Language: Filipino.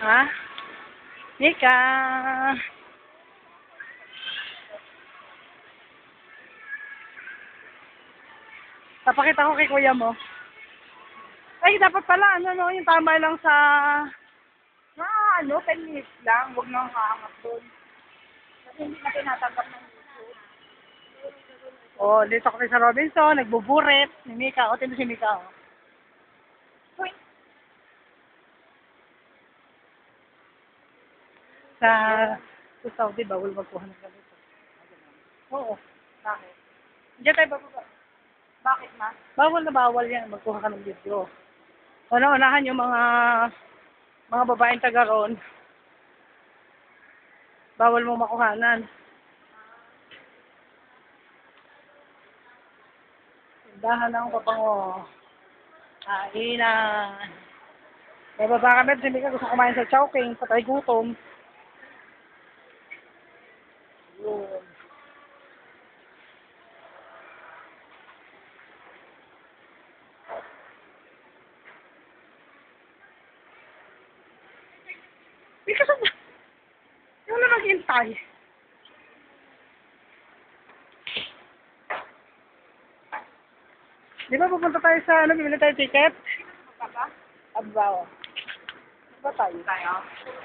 Ha? Mika! Papakita ko kay kuya mo. Ay, dapat pala, yung tama lang sa... 10 minutes lang. Huwag nang kaangat doon. Kasi hindi na tinatanggap ng YouTube. Oh, dito kami sa Robinson, nagbuburit. Ni Mika, o, tino si Mika, o. Uy, Sa Saudi, bawal magkuha ng ganito. Oo. bakit? Diyan tayo bababa. Bakit, ma? Bawal na bawal yan, magkuha ka ng video. Una-unahan yung mga babaeng taga roon. Bawal mo makuhanan. Tindahan ng papango. Kainan. Bababa kami, hindi ka gusto kumain sa Chowking, patay gutom. Yun. Hindi ka sa... Yung na maghintay. Di ba pupunta tayo bibili tayo ticket? Papa? Abaw. Di ba tayo? Tayo?